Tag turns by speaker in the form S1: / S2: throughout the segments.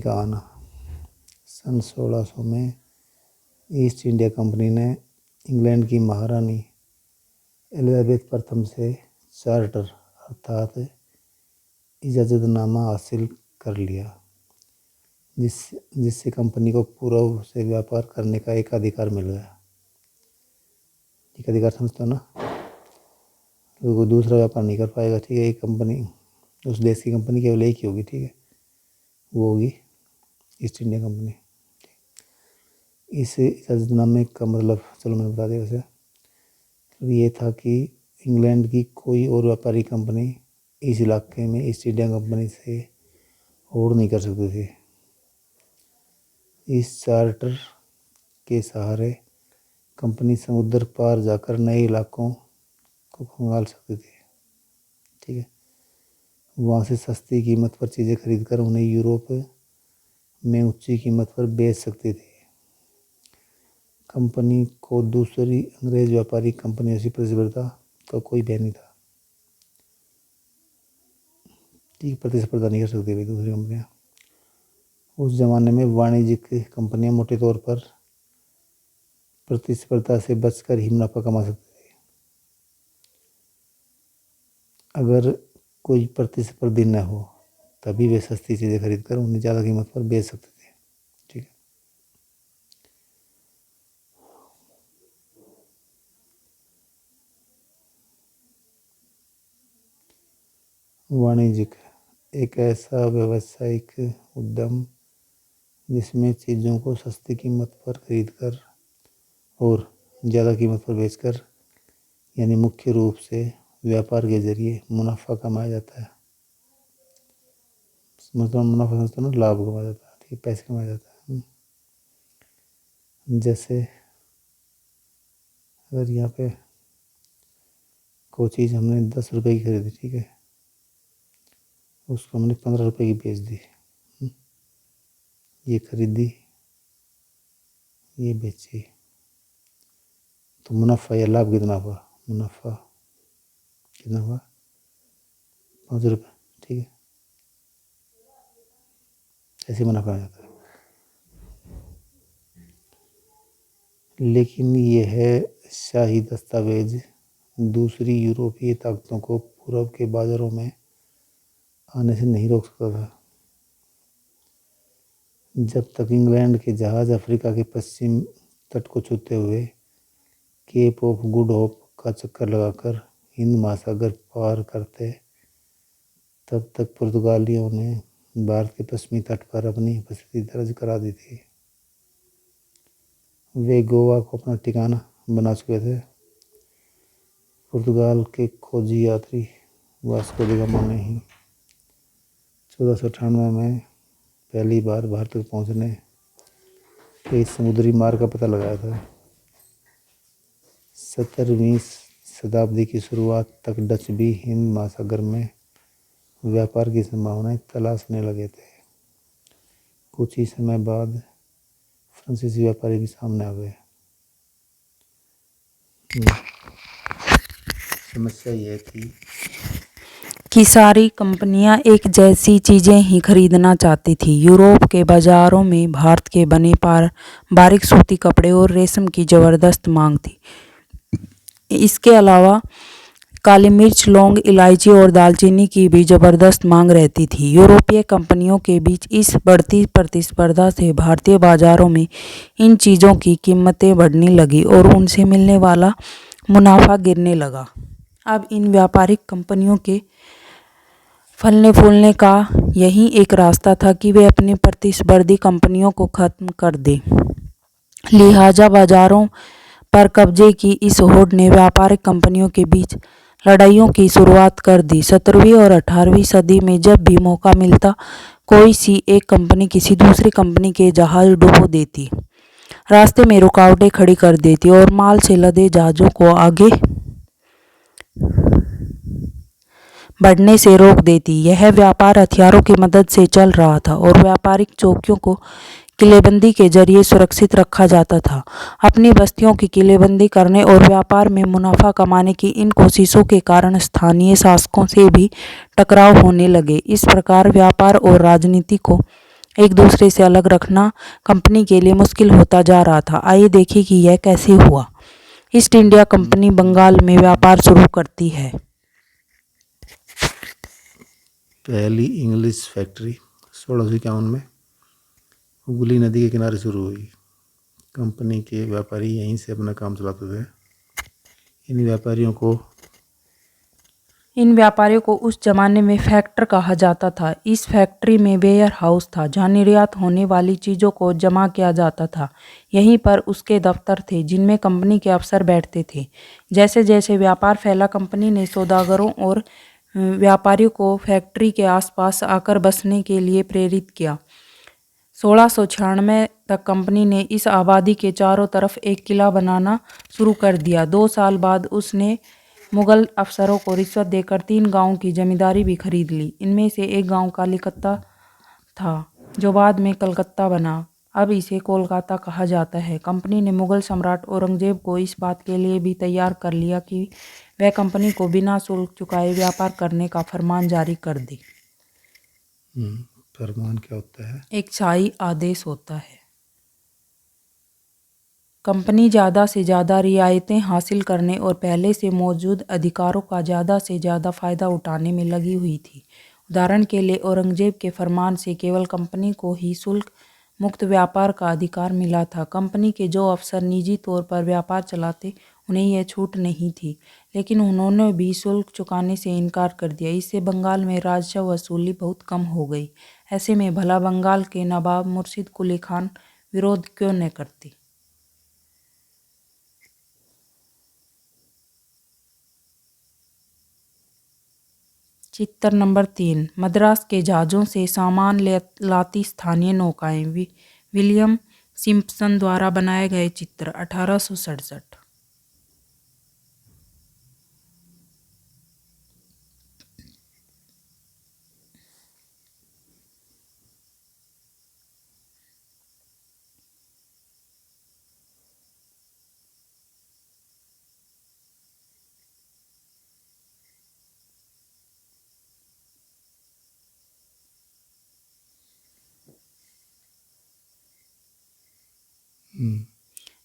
S1: का आना। सन 1600 में ईस्ट इंडिया कंपनी ने इंग्लैंड की महारानी एलिजाबेथ प्रथम से चार्टर अर्थात इजाज़तनामा हासिल कर लिया, जिससे कंपनी को पूर्व से व्यापार करने का एक अधिकार मिल गया। एक अधिकार समझते हो ना, तो कोई दूसरा व्यापार नहीं कर पाएगा। ठीक है, एक कंपनी, उस देश की कंपनी केवल एक ही होगी। ठीक है, वो होगी ईस्ट इंडिया कंपनी। इस इजाज़तनामे का मतलब चलो मैंने बता दिया। वैसे ये था कि इंग्लैंड की कोई और व्यापारी कंपनी इस इलाके में ईस्ट इंडिया कंपनी से होड़ नहीं कर सकती थी। इस चार्टर के सहारे कंपनी समुद्र पार जाकर नए इलाकों को खंगाल सकती थी। ठीक है, वहाँ से सस्ती कीमत पर चीज़ें खरीदकर उन्हें यूरोप में ऊंची कीमत पर बेच सकती थी। कंपनी को दूसरी अंग्रेज व्यापारी कंपनियों से प्रतिस्पर्धा का कोई भय नहीं था। ठीक, प्रतिस्पर्धा नहीं कर सकती थी दूसरी कंपनियाँ। उस जमाने में वाणिज्यिक कंपनियाँ मोटे तौर पर प्रतिस्पर्धा से बचकर ही मुनाफा कमा सकती थी। अगर कोई प्रतिस्पर्धी न हो तभी वे सस्ती चीज़ें खरीदकर उन्हें ज़्यादा कीमत पर बेच सकते थे। ठीक है, वाणिज्यिक एक ऐसा व्यावसायिक उद्यम जिसमें चीज़ों को सस्ती कीमत पर खरीदकर और ज़्यादा कीमत पर बेचकर, यानी मुख्य रूप से व्यापार के जरिए मुनाफा कमाया जाता है। मतलब मुनाफा समझते ना, लाभ कमाया जाता है। ठीक, पैसे कमाया जाता है। जैसे अगर यहाँ पे कोई चीज़ हमने 10 रुपए की खरीदी, ठीक है, उसको हमने 15 रुपए की बेच दी। ये खरीदी, ये बेची, तो मुनाफा या लाभ कितना हुआ? मुनाफा कितना हुआ? 5 रुपये। ठीक है, ऐसे मुनाफा आ जाता है। लेकिन यह शाही दस्तावेज दूसरी यूरोपीय ताकतों को पूर्व के बाजारों में आने से नहीं रोक सकता था। जब तक इंग्लैंड के जहाज अफ्रीका के पश्चिम तट को छूते हुए केप ऑफ गुड होप का चक्कर लगाकर हिंद महासागर पार करते, तब तक पुर्तगालियों ने भारत के पश्चिमी तट पर अपनी उपस्थिति दर्ज करा दी थी। वे गोवा को अपना ठिकाना बना चुके थे। पुर्तगाल के खोजी यात्री वास्को डी गामा ने ही 1498 में पहली बार भारत तक पहुंचने के समुद्री मार्ग का पता लगाया था। 17वीं शताब्दी की शुरुआत तक डच भी हिंद महासागर में व्यापार की संभावनाएं तलाशने लगे थे। कुछ ही समय बाद फ्रांसीसी व्यापारी भी सामने आ गए। समस्या यह थी
S2: कि सारी कंपनियां एक जैसी चीज़ें ही खरीदना चाहती थी। यूरोप के बाज़ारों में भारत के बने बारीक सूती कपड़े और रेशम की ज़बरदस्त मांग थी। इसके अलावा काली मिर्च, लौंग, इलायची और दालचीनी की भी ज़बरदस्त मांग रहती थी। यूरोपीय कंपनियों के बीच इस बढ़ती प्रतिस्पर्धा से भारतीय बाज़ारों में इन चीज़ों की कीमतें बढ़ने लगी और उनसे मिलने वाला मुनाफा गिरने लगा। अब इन व्यापारिक कंपनियों के फलने फूलने का यही एक रास्ता था कि वे अपनी प्रतिस्पर्धी कंपनियों को खत्म कर दें। लिहाजा बाज़ारों पर कब्जे की इस होड़ ने व्यापारिक कंपनियों के बीच लड़ाइयों की शुरुआत कर दी। 17वीं और 18वीं सदी में जब भी मौका मिलता, कोई सी एक कंपनी किसी दूसरी कंपनी के जहाज डुबो देती, रास्ते में रुकावटें खड़ी कर देती और माल से लदे जहाज़ों को आगे बढ़ने से रोक देती। यह व्यापार हथियारों की मदद से चल रहा था और व्यापारिक चौकियों को किलेबंदी के जरिए सुरक्षित रखा जाता था। अपनी बस्तियों की किलेबंदी करने और व्यापार में मुनाफा कमाने की इन कोशिशों के कारण स्थानीय शासकों से भी टकराव होने लगे। इस प्रकार व्यापार और राजनीति को एक दूसरे से अलग रखना कंपनी के लिए मुश्किल होता जा रहा था। आइए देखें कि यह कैसे हुआ। ईस्ट इंडिया कंपनी बंगाल में व्यापार शुरू करती है।
S1: पहली इंग्लिश फैक्ट्री 1651 में हुगली नदी के किनारे शुरू हुई। कंपनी के व्यापारी यहीं से अपना काम चलाते थे। इन व्यापारियों को
S2: उस जमाने में फैक्टर कहा जाता था। इस फैक्ट्री में वेयर हाउस था जहाँ निर्यात होने वाली चीज़ों को जमा किया जाता था। यहीं पर उसके दफ्तर थे जिनमें कंपनी के अफसर बैठते थे। जैसे जैसे व्यापार फैला, कंपनी ने सौदागरों और व्यापारियों को फैक्ट्री के आसपास आकर बसने के लिए प्रेरित किया। 1696 तक कंपनी ने इस आबादी के चारों तरफ एक किला बनाना शुरू कर दिया। 2 साल बाद उसने मुगल अफसरों को रिश्वत देकर 3 गांवों की जमींदारी भी खरीद ली। इनमें से एक गांव कालीकत्ता था जो बाद में कलकत्ता बना। अब इसे कोलकाता कहा जाता है। कंपनी ने मुगल सम्राट औरंगजेब को इस बात के लिए भी तैयार कर लिया कि वह कंपनी को बिना शुल्क चुकाए व्यापार करने का फरमान जारी कर दे।
S1: फरमान क्या होता है?
S2: एक शाही आदेश होता है। कंपनी ज़्यादा से ज़्यादा रियायतें हासिल करने और पहले से मौजूद अधिकारों का ज़्यादा से ज़्यादा फ़ायदा उठाने में लगी हुई थी। उदाहरण के लिए औरंगजेब के फरमान से केवल कंपनी को ही शुल्क मुक्त व्यापार का अधिकार मिला था। कंपनी के जो अफसर निजी तौर पर व्यापार चलाते उन्हें यह छूट नहीं थी, लेकिन उन्होंने भी शुल्क चुकाने से इनकार कर दिया। इससे बंगाल में राजस्व वसूली बहुत कम हो गई। ऐसे में भला बंगाल के नवाब मुर्शिद कुली खान विरोध क्यों न करते। चित्र नंबर 3। मद्रास के जहाज़ों से सामान लाती स्थानीय नौकाएं। विलियम सिम्पसन द्वारा बनाए गए चित्र 1867।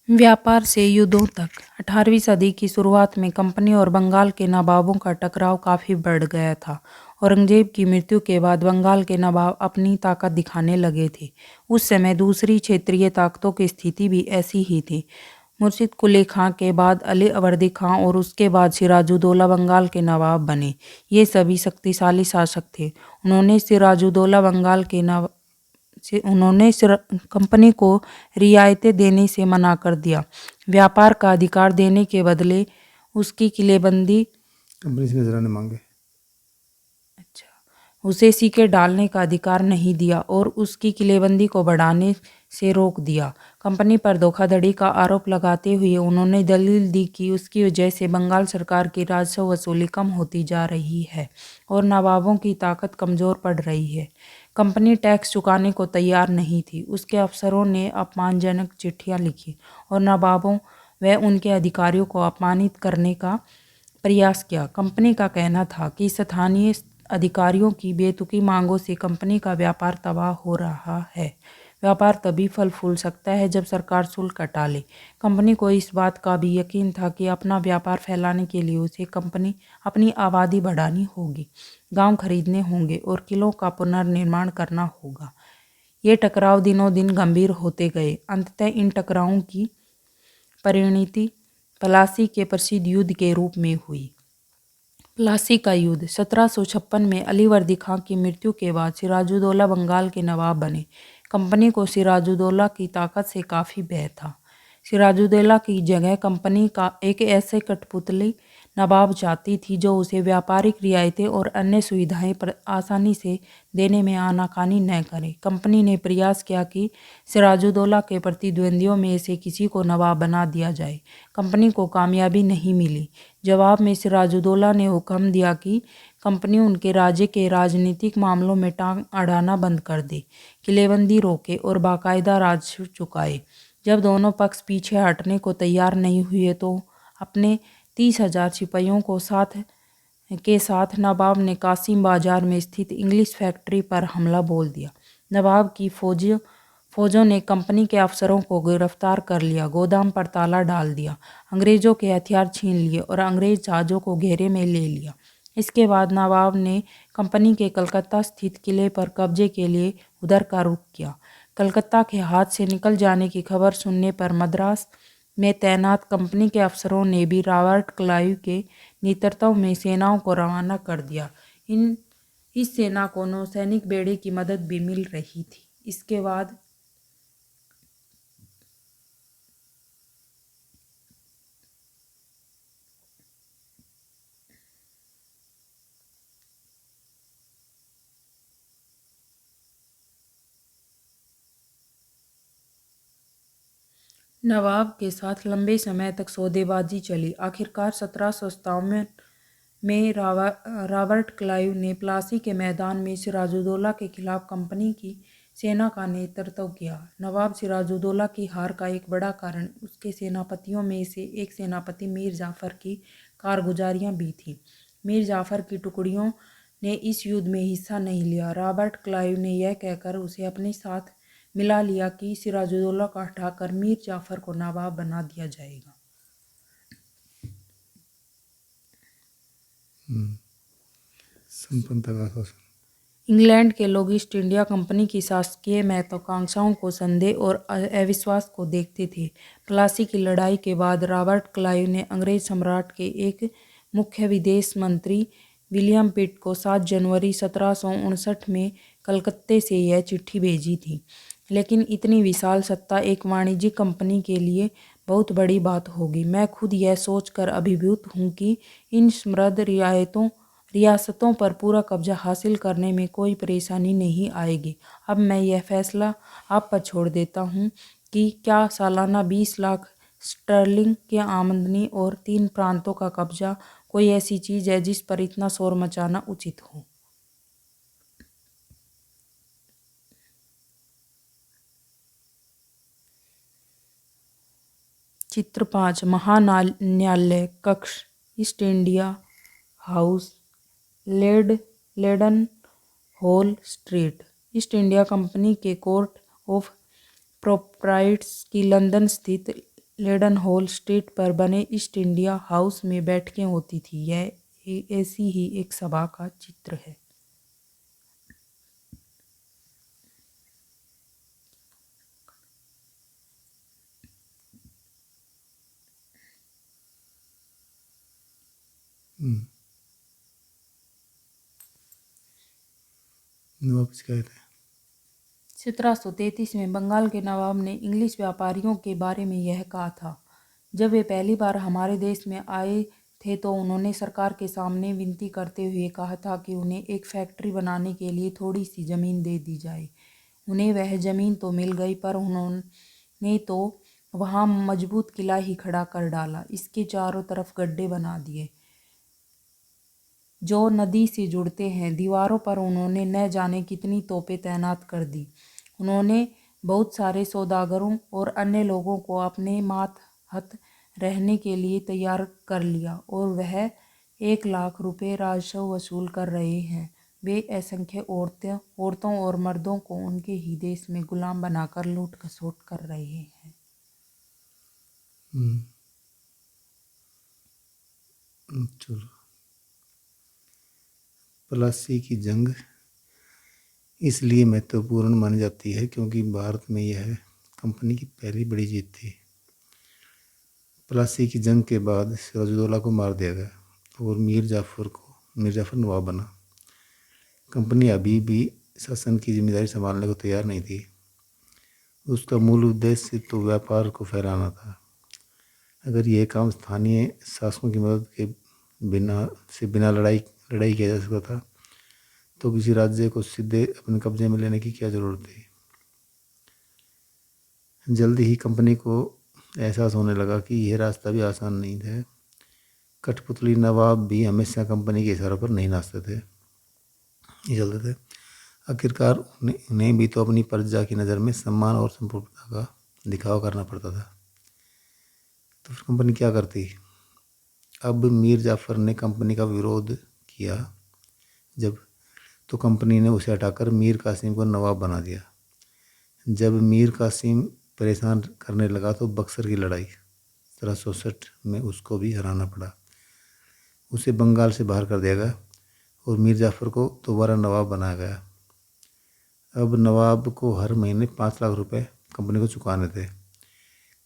S2: व्यापार से युद्धों तक। 18वीं सदी की शुरुआत में कंपनी और बंगाल के नवाबों का टकराव काफ़ी बढ़ गया था। औरंगजेब की मृत्यु के बाद बंगाल के नवाब अपनी ताकत दिखाने लगे थे। उस समय दूसरी क्षेत्रीय ताकतों की स्थिति भी ऐसी ही थी। मुर्शिद कुली खां के बाद अलीवर्दी खां और उसके बाद सिराजुद्दौला बंगाल के नवाब बने। ये सभी शक्तिशाली शासक थे। उन्होंने कंपनी को रियायतें देने से मना कर दिया। व्यापार का अधिकार देने के बदले उसकी किलेबंदी
S1: कंपनी से नजराने मांगे।
S2: उसे सिक्के डालने का अधिकार नहीं दिया और उसकी किलेबंदी को बढ़ाने से रोक दिया। कंपनी पर धोखाधड़ी का आरोप लगाते हुए उन्होंने दलील दी कि उसकी वजह से बंगाल सरकार की राजस्व वसूली कम होती जा रही है और नवाबों की ताकत कमज़ोर पड़ रही है। कंपनी टैक्स चुकाने को तैयार नहीं थी। उसके अफसरों ने अपमानजनक चिट्ठियां लिखी और नवाबों व उनके अधिकारियों को अपमानित करने का प्रयास किया। कंपनी का कहना था कि स्थानीय अधिकारियों की बेतुकी मांगों से कंपनी का व्यापार तबाह हो रहा है। व्यापार तभी फल फूल सकता है जब सरकार शुल्क हटा ले। कंपनी को इस बात का भी यकीन था कि अपना व्यापार फैलाने के लिए उसे अपनी आबादी बढ़ानी होगी, गांव खरीदने होंगे और किलों का पुनर्निर्माण करना होगा। ये टकराव दिनों दिन गंभीर होते गए। अंततः इन टकरावों की परिणति प्लासी के प्रसिद्ध युद्ध के रूप में हुई। प्लासी का युद्ध 1756 में अलीवर्दी खां की मृत्यु के बाद सिराजुद्दौला बंगाल के नवाब बने। कंपनी को सिराजुद्दौला की ताकत से काफ़ी भय था। सिराजुद्दौला की जगह कंपनी का एक ऐसे कठपुतली नवाब चाहती थी जो उसे व्यापारिक रियायतें और अन्य सुविधाएं आसानी से देने में आनाकानी न करे। कंपनी ने प्रयास किया कि सिराजुद्दौला के प्रतिद्वंदियों में से किसी को नवाब बना दिया जाए। कंपनी को कामयाबी नहीं मिली। जवाब में सिराजुद्दौला ने हुक्म दिया कि कंपनी उनके राज्य के राजनीतिक मामलों में टांग अड़ाना बंद कर दे, किलेबंदी रोके और बाकायदा राजस्व चुकाए। जब दोनों पक्ष पीछे हटने को तैयार नहीं हुए तो अपने 30,000 सिपाहियों के साथ नवाब ने कासिम बाजार में स्थित इंग्लिश फैक्ट्री पर हमला बोल दिया। नवाब की फौजों ने कंपनी के अफसरों को गिरफ्तार कर लिया, गोदाम पर ताला डाल दिया, अंग्रेजों के हथियार छीन लिए और अंग्रेज जहाज़ों को घेरे में ले लिया। इसके बाद नवाब ने कंपनी के कलकत्ता स्थित किले पर कब्जे के लिए उधर का रुख किया। कलकत्ता के हाथ से निकल जाने की खबर सुनने पर मद्रास में तैनात कंपनी के अफसरों ने भी रॉबर्ट क्लाइव के नेतृत्व में सेनाओं को रवाना कर दिया। इस सेना को नौसैनिक बेड़े की मदद भी मिल रही थी। इसके बाद नवाब के साथ लंबे समय तक सौदेबाजी चली। आखिरकार 1757 में रॉबर्ट क्लाइव ने प्लासी के मैदान में सिराजुद्दौला के खिलाफ कंपनी की सेना का नेतृत्व किया। नवाब सिराजुद्दौला की हार का एक बड़ा कारण उसके सेनापतियों में से एक सेनापति मीर जाफ़र की कारगुजारियां भी थीं। मीर जाफ़र की टुकड़ियों ने इस युद्ध में हिस्सा नहीं लिया। रॉबर्ट क्लाइव ने यह कहकर उसे अपने साथ मिला लिया कि सिराजुद्दौला को हटाकर मीर जाफ़र को नवाब बना दिया जाएगा।
S1: संपन्नता का शासन।
S2: इंग्लैंड के लोग ईस्ट इंडिया कंपनी की शासकीय महत्वाकांक्षाओं को संदेह और अविश्वास को देखते थे। प्लासी की लड़ाई के बाद रॉबर्ट क्लाइव ने अंग्रेज सम्राट के एक मुख्य विदेश मंत्री विलियम पिट को 7 जनवरी 1759 में कलकत्ते से यह चिट्ठी भेजी थी। लेकिन इतनी विशाल सत्ता एक वाणिज्यिक कंपनी के लिए बहुत बड़ी बात होगी। मैं खुद यह सोचकर अभिभूत हूँ कि इन समृद्ध रियासतों पर पूरा कब्जा हासिल करने में कोई परेशानी नहीं आएगी। अब मैं यह फैसला आप पर छोड़ देता हूँ कि क्या सालाना 20 लाख स्टर्लिंग की आमदनी और 3 प्रांतों का कब्जा कोई ऐसी चीज़ है जिस पर इतना शोर मचाना उचित हो। चित्र 5 महान्यायालय कक्ष, East India House, Leadenhall street. East India Company के कोर्ट ऑफ प्रोप्राइटर्स की लंदन स्थित लेडन हॉल स्ट्रीट पर बने ईस्ट इंडिया हाउस में बैठकें होती थी। यह ऐसी ही एक सभा का चित्र है।
S1: नवाब शिकायत है।
S2: 1733 में बंगाल के नवाब ने इंग्लिश व्यापारियों के बारे में यह कहा था। जब वे पहली बार हमारे देश में आए थे तो उन्होंने सरकार के सामने विनती करते हुए कहा था कि उन्हें एक फैक्ट्री बनाने के लिए थोड़ी सी ज़मीन दे दी जाए। उन्हें वह ज़मीन तो मिल गई, पर उन्होंने तो वहाँ मजबूत किला ही खड़ा कर डाला। इसके चारों तरफ गड्ढे बना दिए जो नदी से जुड़ते हैं। दीवारों पर उन्होंने न जाने कितनी तोपें तैनात कर दी। उन्होंने बहुत सारे सौदागरों और अन्य लोगों को अपने मातहत रहने के लिए तैयार कर लिया और वह 1 लाख रुपए राजस्व वसूल कर रहे हैं। वे असंख्य औरतों और मर्दों को उनके ही देश में गुलाम बनाकर लूट खसोट कर रहे हैं।
S1: चलो, प्लासी की जंग इसलिए महत्वपूर्ण मानी जाती है क्योंकि भारत में यह कंपनी की पहली बड़ी जीत थी। प्लासी की जंग के बाद सिराजुद्दौला को मार दिया गया और मीर जाफ़र नवाब बना। कंपनी अभी भी शासन की जिम्मेदारी संभालने को तैयार नहीं थी। उसका मूल उद्देश्य तो व्यापार को फैलाना था। अगर यह काम स्थानीय शासकों की मदद के बिना लड़ाई किया जा सकता था तो किसी राज्य को सीधे अपने कब्जे में लेने की क्या ज़रूरत थी। जल्दी ही कंपनी को एहसास होने लगा कि यह रास्ता भी आसान नहीं था। कठपुतली नवाब भी हमेशा कंपनी के इशारों पर नहीं नाचते थे, चलते थे। आखिरकार उन्हें भी तो अपनी प्रजा की नज़र में सम्मान और संपूर्णता का दिखावा करना पड़ता था। तो फिर कंपनी क्या करती। अब मीर जाफ़र ने कंपनी का विरोध किया। जब तो कंपनी ने उसे हटाकर मीर कासिम को नवाब बना दिया। जब मीर कासिम परेशान करने लगा तो बक्सर की लड़ाई 1767 में उसको भी हराना पड़ा। उसे बंगाल से बाहर कर दिया गया और मीर जाफ़र को दोबारा नवाब बनाया गया। अब नवाब को हर महीने 5 लाख रुपए कंपनी को चुकाने थे।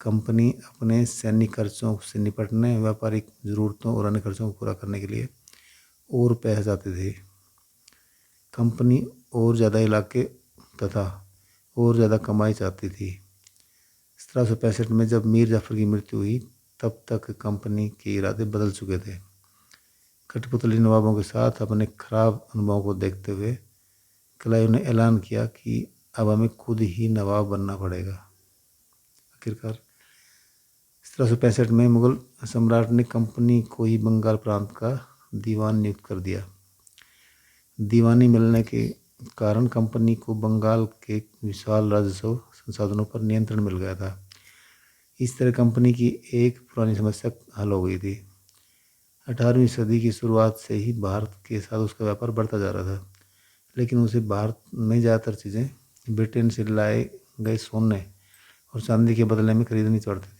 S1: कंपनी अपने सैन्य खर्चों से निपटने, व्यापारिक ज़रूरतों और अन्य खर्चों को पूरा करने के लिए और पैसे चाहती थी। कंपनी और ज़्यादा इलाके तथा और ज़्यादा कमाई चाहती थी। 1765 में जब मीर जाफ़र की मृत्यु हुई तब तक कंपनी के इरादे बदल चुके थे। कठपुतली नवाबों के साथ अपने खराब अनुभवों को देखते हुए क्लाइव ने ऐलान किया कि अब हमें खुद ही नवाब बनना पड़ेगा। आखिरकार 1765 में मुगल सम्राट ने कंपनी को ही बंगाल प्रांत का दीवान नियुक्त कर दिया। दीवानी मिलने के कारण कंपनी को बंगाल के विशाल राजस्व संसाधनों पर नियंत्रण मिल गया था। इस तरह कंपनी की एक पुरानी समस्या हल हो गई थी। 18वीं सदी की शुरुआत से ही भारत के साथ उसका व्यापार बढ़ता जा रहा था, लेकिन उसे भारत में ज़्यादातर चीज़ें ब्रिटेन से लाए गए सोने और चांदी के बदले में खरीदनी पड़ती थी।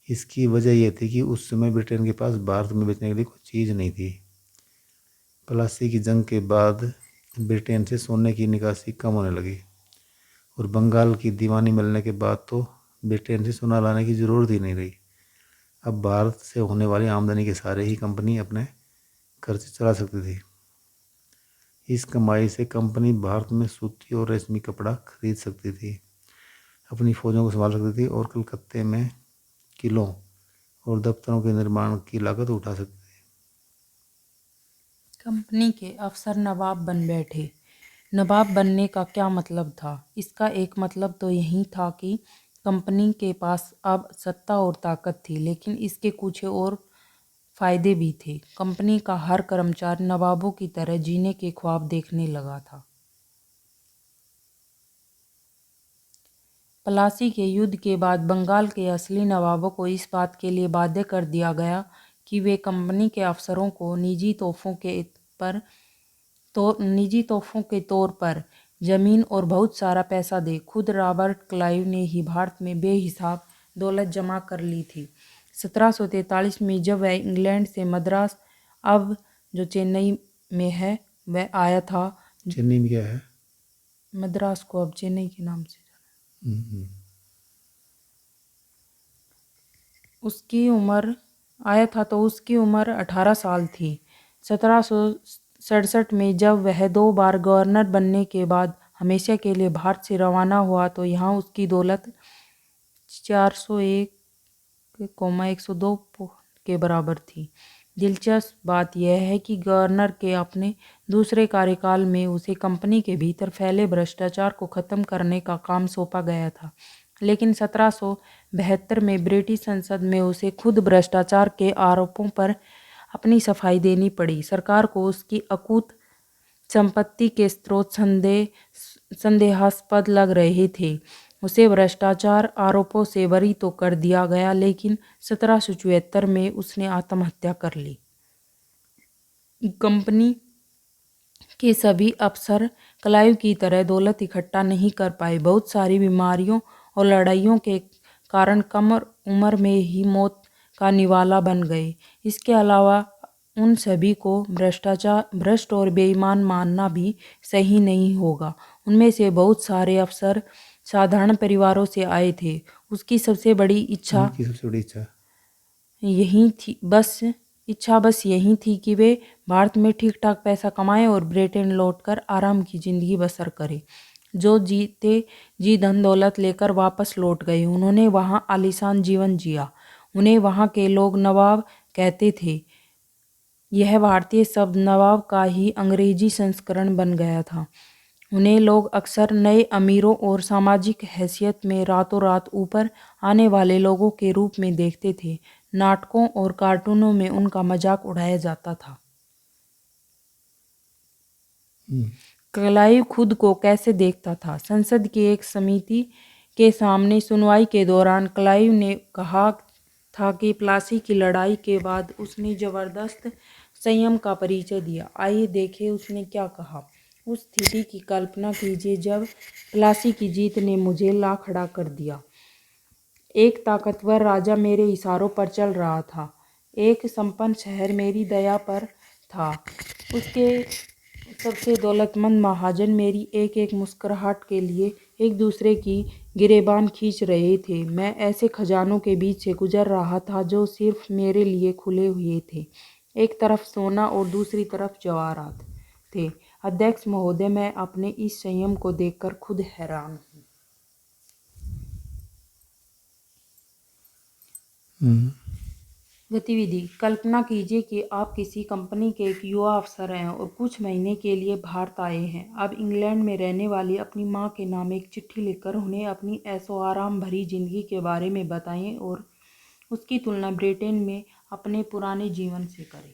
S1: इसकी वजह यह थी कि उस समय ब्रिटेन के पास भारत में बेचने के लिए कोई चीज़ नहीं थी। प्लासी की जंग के बाद ब्रिटेन से सोने की निकासी कम होने लगी और बंगाल की दीवानी मिलने के बाद तो ब्रिटेन से सोना लाने की ज़रूरत ही नहीं रही। अब भारत से होने वाली आमदनी के सारे ही कंपनी अपने खर्चे चला सकती थी। इस कमाई से कंपनी भारत में सूती और रेशमी कपड़ा खरीद सकती थी, अपनी फौजों को संभाल सकती थी और कलकत्ते में किलों और दफ्तरों के निर्माण की लागत उठा सकती थी।
S2: कंपनी के अफसर नवाब बन बैठे। नवाब बनने का क्या मतलब था? इसका एक मतलब तो यही था कि कंपनी के पास अब सत्ता और ताकत थी, लेकिन इसके कुछ और फायदे भी थे। कंपनी का हर कर्मचारी नवाबों की तरह जीने के ख्वाब देखने लगा था। प्लासी के युद्ध के बाद बंगाल के असली नवाबों को इस बात के लिए बाध्य कर दिया गया कि वे कंपनी के अफसरों को निजी तोहफों के तौर पर जमीन और बहुत सारा पैसा दे। खुद रॉबर्ट क्लाइव ने ही भारत में बेहिसाब दौलत जमा कर ली थी। 1743 में जब वह इंग्लैंड से मद्रास, अब जो चेन्नई में है, वह आया था।
S1: चेन्नई में क्या है?
S2: मद्रास को अब चेन्नई के नाम से उसकी उम्र आया था तो उसकी उम्र 18 साल थी। 1767 में जब वह 2 बार गवर्नर बनने के बाद हमेशा के लिए भारत से रवाना हुआ तो यहाँ उसकी दौलत 401,102 के बराबर थी। दिलचस्प बात यह है कि गवर्नर के अपने दूसरे कार्यकाल में उसे कंपनी के भीतर फैले भ्रष्टाचार को खत्म करने का काम सौंपा गया था, लेकिन 1772 में ब्रिटिश संसद में उसे खुद भ्रष्टाचार के आरोपों पर अपनी सफाई देनी पड़ी। सरकार को उसकी अकूत संपत्ति के स्रोत संदेहास्पद लग रहे थे। उसे भ्रष्टाचार आरोपों से बरी तो कर दिया गया, लेकिन 1774 में उसने आत्महत्या कर ली। कंपनी के सभी अफसर क्लाइव की तरह दौलत इकट्ठा नहीं कर पाए। बहुत सारी बीमारियों और लड़ाइयों के कारण कम उम्र में ही मौत का निवाला बन गए। इसके अलावा उन सभी को भ्रष्ट और बेईमान मानना भी सही नहीं होगा। उनमें से बहुत सारे अफसर साधारण परिवारों से आए थे। उसकी सबसे बड़ी इच्छा बस यही थी कि वे भारत में ठीक ठाक पैसा कमाएं और ब्रिटेन लौटकर आराम की जिंदगी बसर करें। जो जीते जी धन दौलत लेकर वापस लौट गए। उन्होंने वहाँ आलीशान जीवन जिया। उन्हें वहाँ के लोग नवाब कहते थे। यह भारतीय शब्द नवाब का ही अंग्रेजी संस्करण बन गया था। उन्हें लोग अक्सर नए अमीरों और सामाजिक हैसियत में रातों रात ऊपर आने वाले लोगों के रूप में देखते थे। नाटकों और कार्टूनों में उनका मजाक उड़ाया जाता था। क्लाइव खुद को कैसे देखता था? संसद की एक समिति के सामने सुनवाई के दौरान क्लाइव ने कहा था कि प्लासी की लड़ाई के बाद उसने जबरदस्त संयम का परिचय दिया। आइए देखें उसने क्या कहा। उस स्थिति की कल्पना कीजिए जब प्लासी की जीत ने मुझे ला खड़ा कर दिया। एक ताकतवर राजा मेरे इशारों पर चल रहा था। एक संपन्न शहर मेरी दया पर था। उसके सबसे दौलतमंद महाजन मेरी एक एक मुस्कुराहट के लिए एक दूसरे की गिरेबान खींच रहे थे। मैं ऐसे खजानों के बीच से गुजर रहा था जो सिर्फ मेरे लिए खुले हुए थे। एक तरफ सोना और दूसरी तरफ जवाहरात थे। अध्यक्ष महोदय, मैं अपने इस संयम को देखकर खुद हैरान हूँ। गतिविधि: कल्पना कीजिए कि आप किसी कंपनी के एक युवा अफसर हैं और कुछ महीने के लिए भारत आए हैं। अब इंग्लैंड में रहने वाली अपनी माँ के नाम एक चिट्ठी लिखकर उन्हें अपनी ऐशो आराम भरी जिंदगी के बारे में बताएं और उसकी तुलना ब्रिटेन में अपने पुराने जीवन से करें।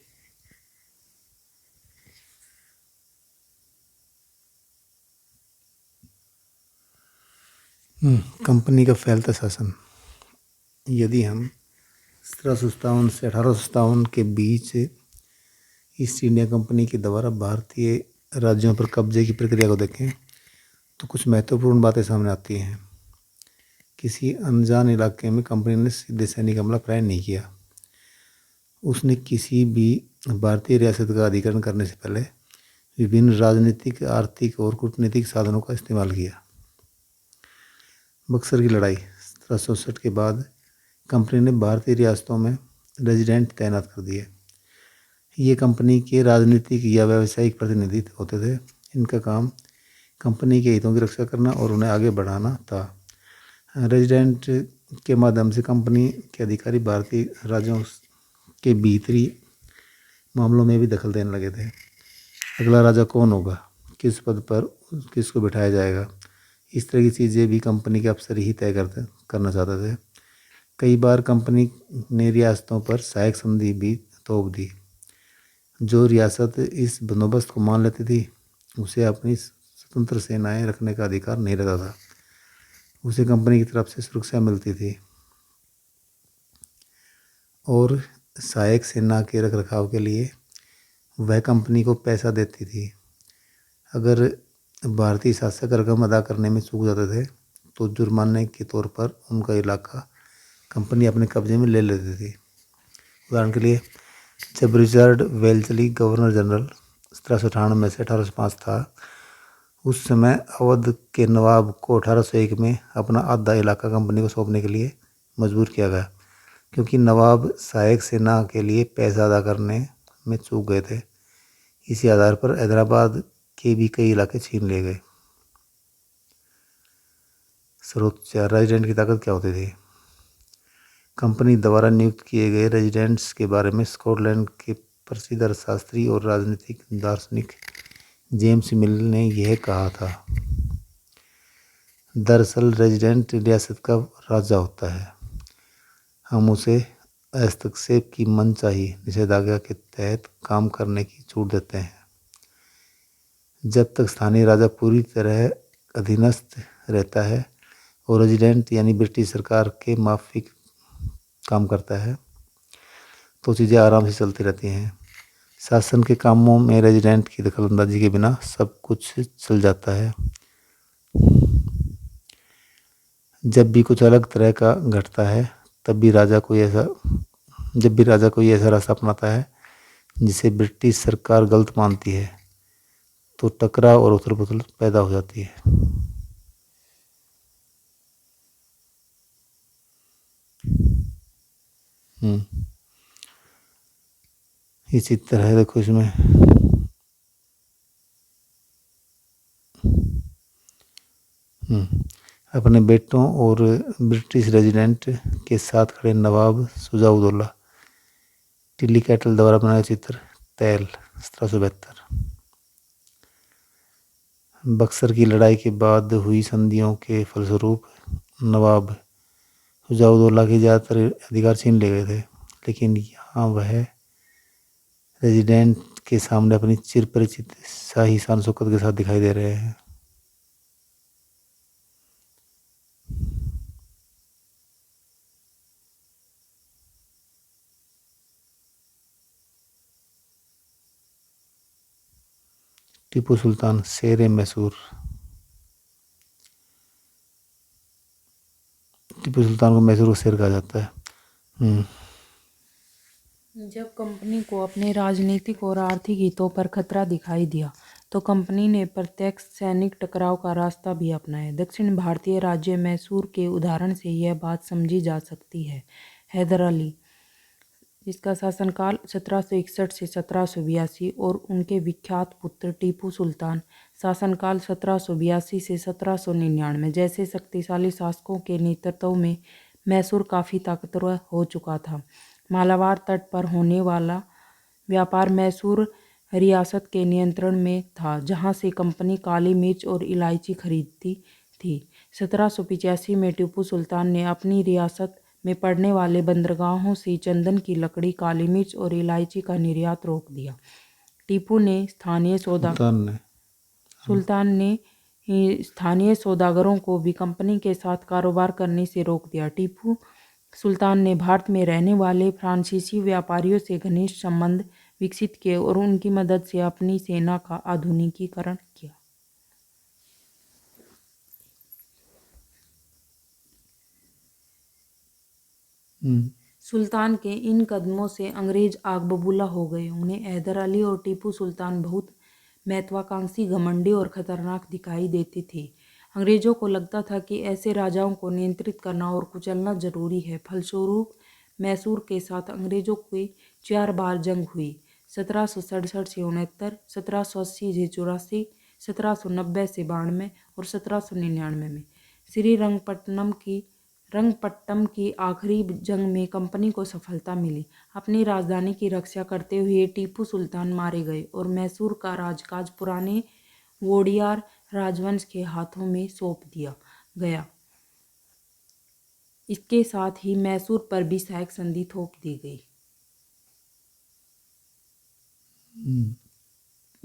S1: कंपनी का फैलता शासन। यदि हम 1757 से 1857 के बीच ईस्ट इंडिया कंपनी के द्वारा भारतीय राज्यों पर कब्जे की प्रक्रिया को देखें तो कुछ महत्वपूर्ण बातें सामने आती हैं। किसी अनजान इलाके में कंपनी ने सीधे सैनिक हमला प्राय नहीं किया। उसने किसी भी भारतीय रियासत का अधिकरण करने से पहले विभिन्न राजनीतिक, आर्थिक और कूटनीतिक साधनों का इस्तेमाल किया। बक्सर की लड़ाई 1767 के बाद कंपनी ने भारतीय रियासतों में रेजिडेंट तैनात कर दिए। ये कंपनी के राजनीतिक या व्यावसायिक प्रतिनिधि होते थे। इनका काम कंपनी के हितों की रक्षा करना और उन्हें आगे बढ़ाना था। रेजिडेंट के माध्यम से कंपनी के अधिकारी भारतीय राज्यों के भीतरी मामलों में भी दखल देने लगे थे। अगला राजा कौन होगा, किस पद पर किसको बिठाया जाएगा, इस तरह की चीज़ें भी कंपनी के अफसर ही तय करना चाहते थे। कई बार कंपनी ने रियासतों पर सहायक संधि भी थोप दी। जो रियासत इस बंदोबस्त को मान लेती थी उसे अपनी स्वतंत्र सेनाएं रखने का अधिकार नहीं रहता था। उसे कंपनी की तरफ से सुरक्षा मिलती थी और सहायक सेना के रखरखाव के लिए वह कंपनी को पैसा देती थी। अगर भारतीय शासक रकम अदा करने में चूक जाते थे तो जुर्माने के तौर पर उनका इलाका कंपनी अपने कब्जे में ले लेती थी। उदाहरण के लिए, जब रिचर्ड वेल्चली गवर्नर जनरल 1798 से 1805 था, उस समय अवध के नवाब को 1801 में अपना आधा इलाका कंपनी को सौंपने के लिए मजबूर किया गया, क्योंकि नवाब सहायक सेना के लिए पैसा अदा करने में चूक गए थे। इसी आधार पर हैदराबाद के भी कई इलाके छीन लिए गए। सर्वोच्च रेजिडेंट की ताकत क्या होती थी? कंपनी द्वारा नियुक्त किए गए रेजिडेंट्स के बारे में स्कॉटलैंड के प्रसिद्ध अर्थशास्त्री और राजनीतिक दार्शनिक जेम्स मिल ने यह कहा था, दरअसल रेजिडेंट रियासत का राजा होता है। हम उसे हस्तक्षेप की मनचाही निषेधाज्ञा के तहत काम करने की छूट देते हैं। जब तक स्थानीय राजा पूरी तरह अधीनस्थ रहता है और रेजिडेंट यानी ब्रिटिश सरकार के माफिक काम करता है तो चीज़ें आराम से चलती रहती हैं। शासन के कामों में रेजिडेंट की दखलंदाजी के बिना सब कुछ चल जाता है। जब भी कुछ अलग तरह का घटता है जब भी राजा कोई ऐसा रास्ता अपनाता है जिसे ब्रिटिश सरकार गलत मानती है तो टकराव और उथल पुथल पैदा हो जाती है। इसी तरह देखो इसमें अपने बेटों और ब्रिटिश रेजिडेंट के साथ खड़े नवाब शुजा-उद-दौला, टिल्ली कैटल द्वारा बनाया चित्र तैल 1772। बक्सर की लड़ाई के बाद हुई संधियों के फलस्वरूप नवाब शुजा-उद-दौला के ज़्यादातर अधिकार छीन लिए गए थे, लेकिन यहाँ वह रेजिडेंट के सामने अपनी चिरपरिचित शाही शान शौकत के साथ दिखाई दे रहे हैं। टीपू सुल्तान शेर ए मैसूर। टीपू सुल्तान को मैसूर का शेर कहा जाता है।
S2: जब कंपनी को अपने राजनीतिक और आर्थिक हितों पर खतरा दिखाई दिया तो कंपनी ने प्रत्यक्ष सैनिक टकराव का रास्ता भी अपनाया। दक्षिण भारतीय राज्य मैसूर के उदाहरण से यह बात समझी जा सकती है। हैदर अली, जिसका शासनकाल 1761 से 1782 और उनके विख्यात पुत्र टीपू सुल्तान शासनकाल 1782 से 1799 जैसे शक्तिशाली शासकों के नेतृत्व में मैसूर काफ़ी ताकतवर हो चुका था। मालाबार तट पर होने वाला व्यापार मैसूर रियासत के नियंत्रण में था, जहां से कंपनी काली मिर्च और इलायची खरीदती थी। 1785 में टीपू सुल्तान ने अपनी रियासत में पड़ने वाले बंदरगाहों से चंदन की लकड़ी, काली मिर्च और इलायची का निर्यात रोक दिया। टीपू ने सुल्तान ने स्थानीय सौदागरों को भी कंपनी के साथ कारोबार करने से रोक दिया। टीपू सुल्तान ने भारत में रहने वाले फ्रांसीसी व्यापारियों से घनिष्ठ संबंध विकसित किए और उनकी मदद से अपनी सेना का आधुनिकीकरण किया। सुल्तान के इन कदमों से अंग्रेज आग बबूला हो गए। उन्हें हैदर अली और टीपू सुल्तान बहुत महत्वाकांक्षी, घमंडी और खतरनाक दिखाई देते थे। अंग्रेजों को लगता था कि ऐसे राजाओं को नियंत्रित करना और कुचलना जरूरी है। फलस्वरूप मैसूर के साथ अंग्रेजों की 4 बार जंग हुई। 1767 से 69, 1780 से 84, 1790 से 92 और 1799 में। रंगपट्टम की आखिरी जंग में कंपनी को सफलता मिली। अपनी राजधानी की रक्षा करते हुए टीपू सुल्तान मारे गए और मैसूर का राजकाज पुराने वोडियार राजवंश के हाथों में सौंप दिया गया। इसके साथ ही मैसूर पर भी सहायक संधि थोप दी गई।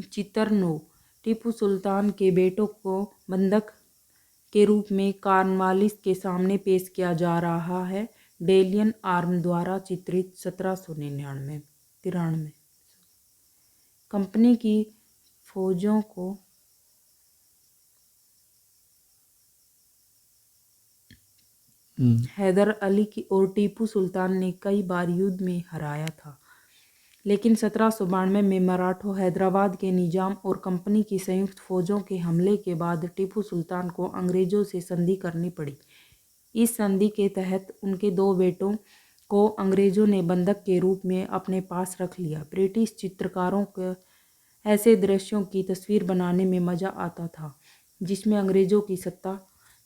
S2: चितरनो, टीपू सुल्तान के बेटों को बंधक के रूप में कॉर्नवालिस के सामने पेश किया जा रहा है। डेलियन आर्म द्वारा चित्रित 1793 कंपनी की फौजों को हैदर अली की और टीपू सुल्तान ने कई बार युद्ध में हराया था, लेकिन 1792 में मराठों, हैदराबाद के निजाम और कंपनी की संयुक्त फौजों के हमले के बाद टीपू सुल्तान को अंग्रेजों से संधि करनी पड़ी। इस संधि के तहत उनके 2 बेटों को अंग्रेजों ने बंधक के रूप में अपने पास रख लिया। ब्रिटिश चित्रकारों को ऐसे दृश्यों की तस्वीर बनाने में मजा आता था जिसमें अंग्रेजों की सत्ता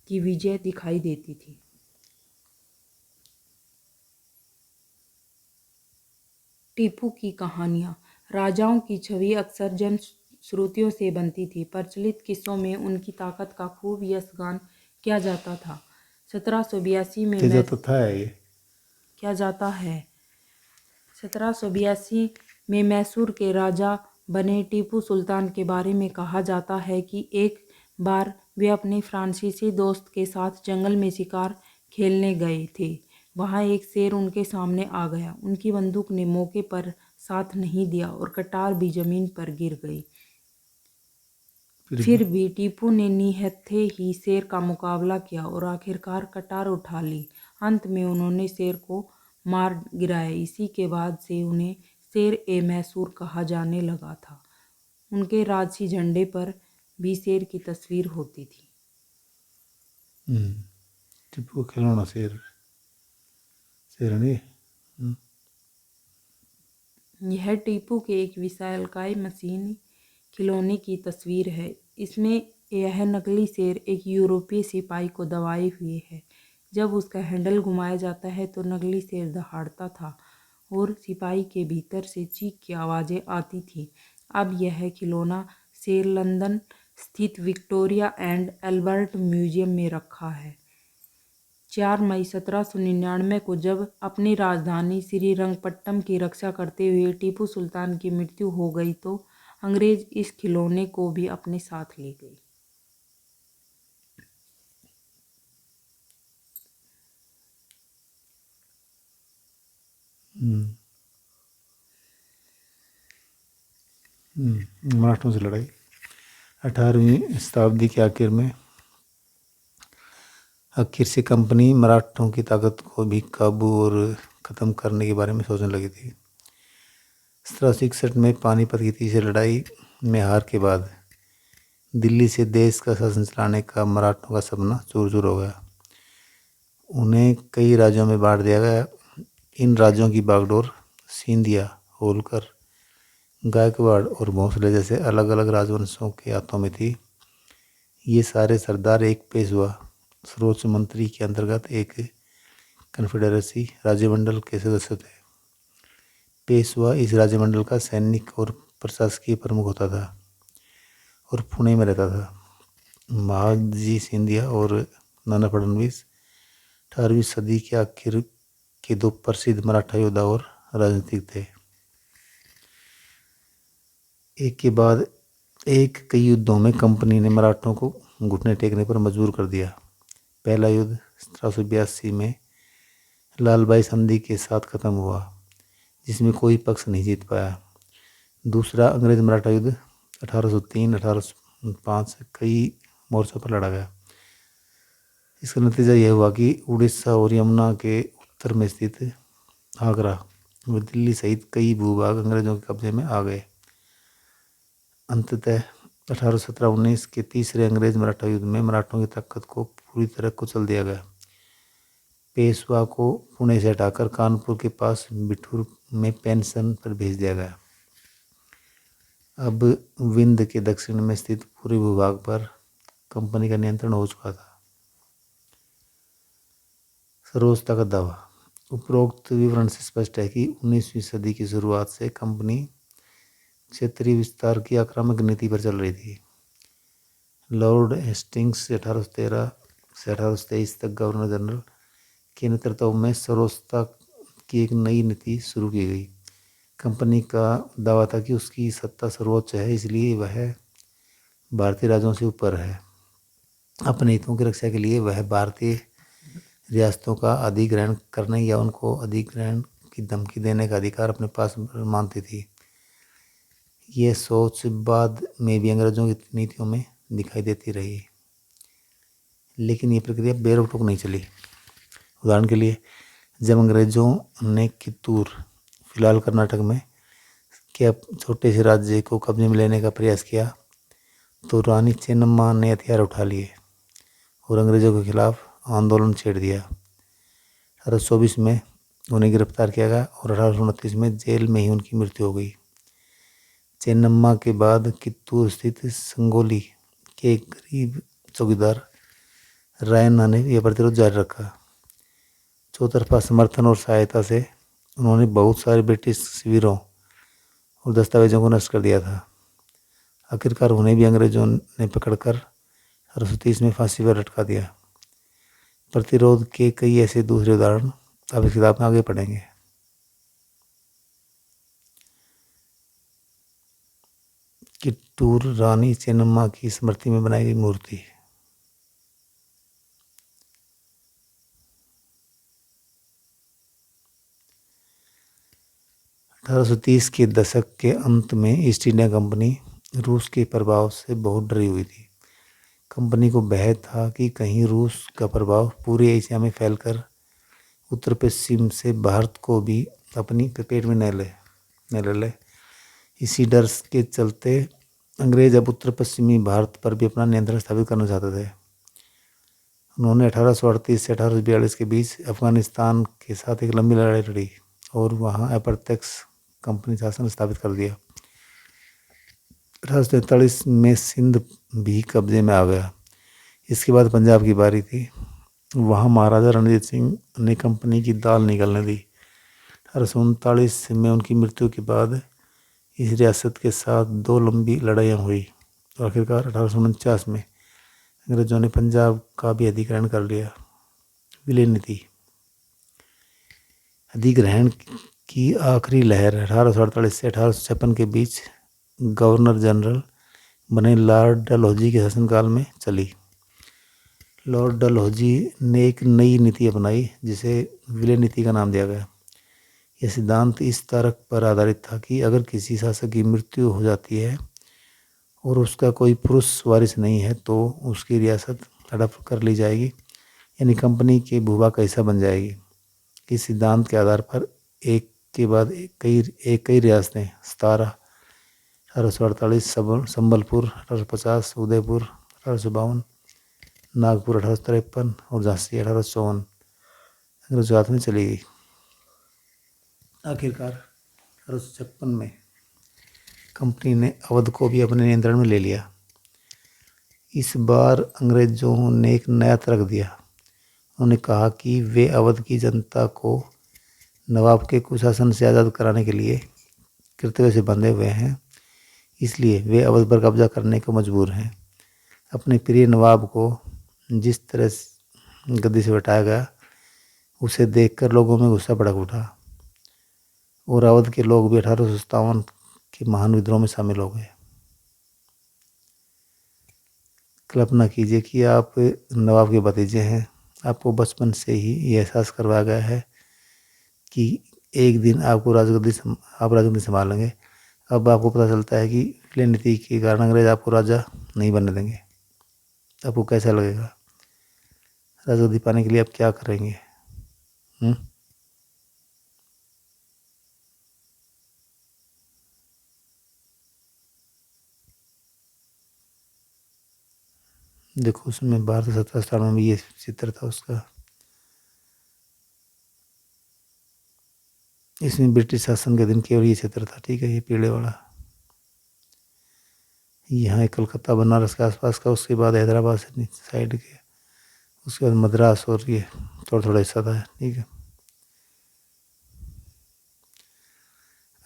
S2: की विजय दिखाई देती थी। टीपू की कहानियाँ। राजाओं की छवि अक्सर जनश्रुतियों से बनती थी। प्रचलित किस्सों में उनकी ताकत का खूब यशगान किया जाता था। 1782 में 1782 में मैसूर के राजा बने टीपू सुल्तान के बारे में कहा जाता है कि एक बार वे अपने फ्रांसीसी दोस्त के साथ जंगल में शिकार खेलने गए थे। वहाँ एक शेर उनके सामने आ गया। उनकी बंदूक ने मौके पर साथ नहीं दिया और कटार भी जमीन पर गिर गई। फिर भी टीपू ने निहत्थे ही शेर का मुकाबला किया और आखिरकार कटार उठा ली। अंत में उन्होंने शेर को मार गिराया। इसी के बाद से उन्हें शेर ए मैसूर कहा जाने लगा था। उनके राजसी झंडे पर भी शेर की तस्वीर होती थी।
S1: टीपू का खिलौना शेर नहीं।
S2: यह टीपू के एक विशालकाय मशीन खिलौने की तस्वीर है। इसमें यह नकली शेर एक यूरोपीय सिपाही को दबाए हुए है। जब उसका हैंडल घुमाया जाता है तो नकली शेर दहाड़ता था और सिपाही के भीतर से चीख की आवाज़ें आती थी। अब यह खिलौना शेर लंदन स्थित विक्टोरिया एंड एल्बर्ट म्यूजियम में रखा है। 4 मई 1799 को जब अपनी राजधानी श्रीरंगपट्टम की रक्षा करते हुए टीपू सुल्तान की मृत्यु हो गई तो अंग्रेज इस खिलौने को भी अपने साथ ले गए।
S1: मराठों से लड़ाई। 18वीं शताब्दी के आखिर से कंपनी मराठों की ताकत को भी काबू और ख़त्म करने के बारे में सोचने लगी थी। 1761 में पानीपत की तीसरी लड़ाई में हार के बाद दिल्ली से देश का शासन चलाने का मराठों का सपना चूर चूर हो गया। उन्हें कई राज्यों में बांट दिया गया। इन राज्यों की बागडोर सिंधिया, होलकर, गायकवाड़ और भोंसले जैसे अलग अलग राजवंशों के हाथों में थी। ये सारे सरदार एक पेशवा सर्वोच्च मंत्री के अंतर्गत एक कन्फेडरेसी राज्यमंडल के सदस्य थे। पेशवा इस राज्यमंडल का सैनिक और प्रशासकीय प्रमुख होता था और पुणे में रहता था। महादजी सिंधिया और नाना फडणवीस 18वीं सदी के आखिर के दो प्रसिद्ध मराठा योद्धा और राजनीतिक थे। एक के बाद एक कई युद्धों में कंपनी ने मराठों को घुटने टेकने पर मजबूर कर दिया। पहला युद्ध 1782 में लालबाई संधि के साथ खत्म हुआ, जिसमें कोई पक्ष नहीं जीत पाया। दूसरा अंग्रेज मराठा युद्ध 1803-1805 कई मोर्चों पर लड़ा गया। इसका नतीजा यह हुआ कि उड़ीसा और यमुना के उत्तर में स्थित आगरा व दिल्ली सहित कई भूभाग अंग्रेजों के कब्जे में आ गए। अंततः 1817-19 के तीसरे अंग्रेज मराठा युद्ध में मराठों की ताकत को पूरी तरह कुचल दिया गया। पेशवा को पुणे से हटाकर कानपुर के पास बिठूर में पेंशन पर भेज दिया गया। अब विंध्य के दक्षिण में स्थित पूरे भूभाग पर कंपनी का नियंत्रण हो चुका था। सरोजता का दावा। उपरोक्त विवरण से स्पष्ट है कि 19वीं सदी की शुरुआत से कंपनी क्षेत्रीय विस्तार की आक्रामक नीति पर चल रही थी। लॉर्ड हेस्टिंग्स 1813 से 1823 तक गवर्नर जनरल के नेतृत्व में सरोजता की एक नई नीति शुरू की गई। कंपनी का दावा था कि उसकी सत्ता सर्वोच्च है, इसलिए वह भारतीय राज्यों से ऊपर है। अपने हितों की रक्षा के लिए वह भारतीय रियासतों का अधिग्रहण करने या उनको अधिग्रहण की धमकी देने का अधिकार अपने पास मानती थी। यह सोच बाद में भी अंग्रेजों की नीतियों में दिखाई देती रही, लेकिन ये प्रक्रिया बेरोक नहीं चली। उदाहरण के लिए, जब अंग्रेजों ने कित्तूर, फिलहाल कर्नाटक में, के छोटे से राज्य को कब्जे में लेने का प्रयास किया, तो रानी चेन्नम्मा ने हथियार उठा लिए और अंग्रेजों के खिलाफ आंदोलन छेड़ दिया। 1824 में उन्हें गिरफ्तार किया गया और 1829 में जेल में ही उनकी मृत्यु हो गई। चेन्नम्मा के बाद कित्तूर स्थित संगोली के एक गरीब चौकीदार रायन्ना ने यह प्रतिरोध जारी रखा। चौतरफा समर्थन और सहायता से उन्होंने बहुत सारे ब्रिटिश शिविरों और दस्तावेजों को नष्ट कर दिया था। आखिरकार उन्हें भी अंग्रेजों ने पकड़कर 1830 में फांसी पर लटका दिया। प्रतिरोध के कई ऐसे दूसरे उदाहरण आप इस किताब में आगे पढ़ेंगे। कित्तूर रानी चेन्नम्मा की स्मृति में बनाई गई मूर्ति। अठारह के दशक के अंत में ईस्ट इंडिया कंपनी रूस के प्रभाव से बहुत डरी हुई थी। कंपनी को भय था कि कहीं रूस का प्रभाव पूरे एशिया में फैलकर उत्तर पश्चिम से भारत को भी अपनी पेट में न ले। इसी डर के चलते अंग्रेज अब उत्तर पश्चिमी भारत पर भी अपना नियंत्रण स्थापित करना चाहते थे। उन्होंने 1838 से 1842 के बीच अफगानिस्तान के साथ एक लंबी लड़ाई लड़ी और वहां अप्रत्यक्ष कंपनी शासन स्थापित कर दिया। 1843 में सिंध भी कब्जे में आ गया। इसके बाद पंजाब की बारी थी। वहाँ महाराजा रणजीत सिंह ने कंपनी की दाल निकलने दी। 1839 में उनकी मृत्यु के बाद इस रियासत के साथ दो लंबी लड़ाइयाँ हुई और आखिरकार 1849 में अंग्रेजों ने पंजाब का भी अधिग्रहण कर लिया। विलय नीति। अधिग्रहण की आखिरी लहर 1848 से 1856 के बीच गवर्नर जनरल बने लॉर्ड डलहौजी के शासनकाल में चली। लॉर्ड डलहौजी ने एक नई नीति अपनाई जिसे विलय नीति का नाम दिया गया। यह सिद्धांत इस तर्क पर आधारित था कि अगर किसी शासक की मृत्यु हो जाती है और उसका कोई पुरुष वारिस नहीं है तो उसकी रियासत हड़प कर ली जाएगी, यानी कंपनी की भूभा कैसा बन जाएगी। इस सिद्धांत के आधार पर एक के बाद कई रियासतें 1848, संबलपुर 1850, उदयपुर 1852, नागपुर 1853 और झांसी 1854 अंग्रेजों के हाथ में चली गई। आखिरकार 1856 में कंपनी ने अवध को भी अपने नियंत्रण में ले लिया। इस बार अंग्रेजों ने एक नया तर्क दिया। उन्होंने कहा कि वे अवध की जनता को नवाब के कुशासन से आज़ाद कराने के लिए कर्तव्य से बंधे हुए हैं, इसलिए वे अवध पर कब्जा करने को मजबूर हैं। अपने प्रिय नवाब को जिस तरह गद्दी से बैठाया गया, उसे देखकर लोगों में गुस्सा भड़क उठा और अवध के लोग भी 1857 के महान विद्रोह में शामिल हो गए। कल्पना कीजिए कि आप नवाब के भतीजे हैं। आपको बचपन से ही ये एहसास करवाया गया है कि एक दिन आप राजगद्दी संभालेंगे। अब आपको पता चलता है कि विलय नीति के कारण अंग्रेज आपको राजा नहीं बनने देंगे। आपको कैसा लगेगा? राजगद्दी पाने के लिए आप क्या करेंगे? देखो, उसमें भारत 17 स्थान में भी ये चित्र था उसका। इसमें ब्रिटिश शासन के दिन केवल ये चित्र था, ठीक है, ये पीले वाला। यहाँ एक कलकत्ता बनारस के आसपास का, उसके बाद हैदराबाद से साइड के, उसके बाद मद्रास और ये थोड़ा थोड़ा हिस्सा था, ठीक है।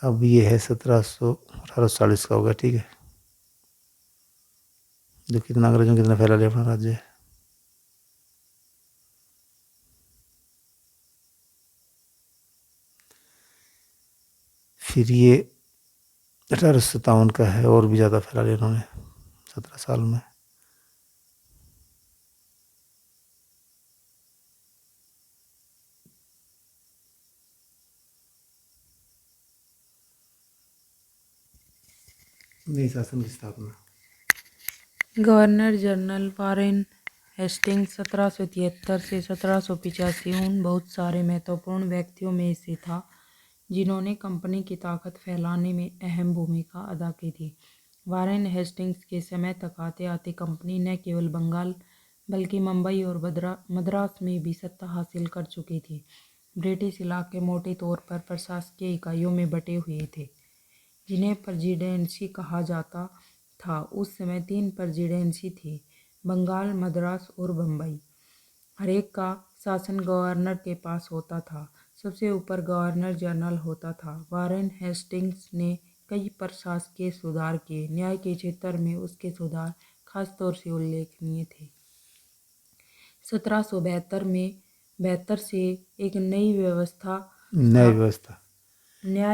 S1: अब ये है 1840 का होगा, ठीक है। जो कितना अंग्रेजों कितना फैला लिया अपना राज्य। फिर ये 1857 का है, और भी ज़्यादा फैला लिया उन्होंने 17 साल में। नई शासन की स्थापना।
S2: गवर्नर जनरल वारेन हेस्टिंग्स 1773 से 1785 उन बहुत सारे महत्वपूर्ण व्यक्तियों में से था जिन्होंने कंपनी की ताकत फैलाने में अहम भूमिका अदा की थी। वारेन हेस्टिंग्स के समय तक आते आते कंपनी न केवल बंगाल बल्कि मुंबई और मद्रास में भी सत्ता हासिल कर चुकी थी। ब्रिटिश इलाके मोटे तौर पर प्रशासकीय इकाइयों में बटे हुए थे जिन्हें प्रेसिडेंसी कहा जाता था। उस समय 3 प्रेसिडेंसी थी, बंगाल, मद्रास और बम्बई। हर एक का शासन गवर्नर के पास होता था। सबसे ऊपर गवर्नर जनरल होता था। वारेन हेस्टिंग्स ने कई प्रशासकीय सुधार किए। न्याय के क्षेत्र में उसके सुधार खास तौर से उल्लेखनीय थे। 1772 से एक न्याय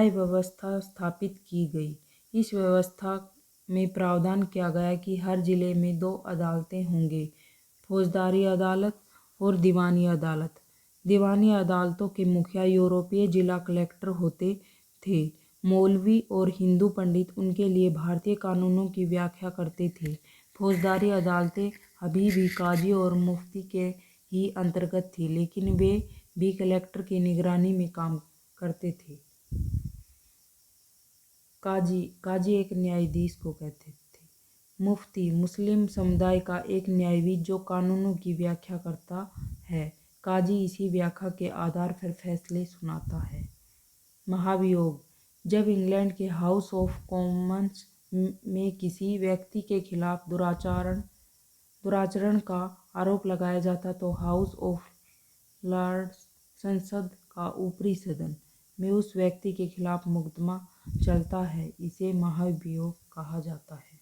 S2: व्यवस्था स्थापित की गई। इस व्यवस्था में प्रावधान किया गया कि हर जिले में 2 अदालतें होंगी, फौजदारी अदालत और दीवानी अदालत। दीवानी अदालतों के मुखिया यूरोपीय जिला कलेक्टर होते थे। मौलवी और हिंदू पंडित उनके लिए भारतीय कानूनों की व्याख्या करते थे। फौजदारी अदालतें अभी भी काजी और मुफ्ती के ही अंतर्गत थी, लेकिन वे भी कलेक्टर की निगरानी में काम करते थे। काजी एक न्यायाधीश को कहते थे। मुफ्ती मुस्लिम समुदाय का एक न्यायाधीश जो कानूनों की व्याख्या करता है। काजी इसी व्याख्या के आधार पर फैसले सुनाता है। महाभियोग। जब इंग्लैंड के हाउस ऑफ कॉमन्स में किसी व्यक्ति के खिलाफ दुराचरण का आरोप लगाया जाता तो हाउस ऑफ लॉर्ड्स, संसद का ऊपरी सदन, में उस व्यक्ति के खिलाफ मुकदमा चलता है। इसे महाभियोग कहा जाता है।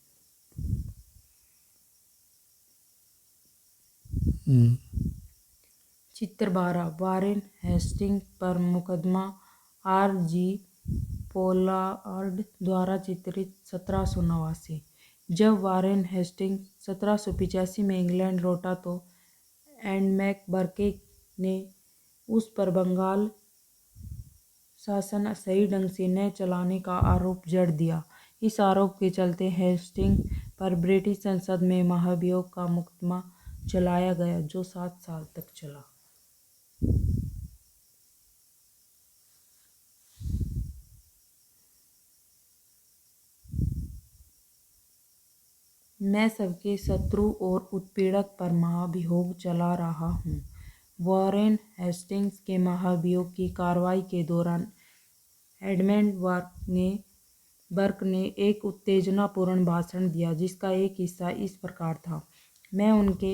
S2: चित्र 12। वारेन हेस्टिंग्स पर मुकदमा R.G. पोलार्ड द्वारा चित्रित 1789। जब वारेन हेस्टिंग्स 1785 में इंग्लैंड लौटा तो एडमंड बर्के ने उस पर बंगाल शासन सही ढंग से न चलाने का आरोप जड़ दिया। इस आरोप के चलते हेस्टिंग्स पर ब्रिटिश संसद में महाभियोग का मुकदमा चलाया गया जो 7 साल तक चला। मैं सबके शत्रु और उत्पीड़क पर महाभियोग चला रहा हूँ। वॉरेन हेस्टिंग्स के महाभियोग की कार्रवाई के दौरान एडमंड बर्क ने एक उत्तेजनापूर्ण भाषण दिया जिसका एक हिस्सा इस प्रकार था। मैं उनके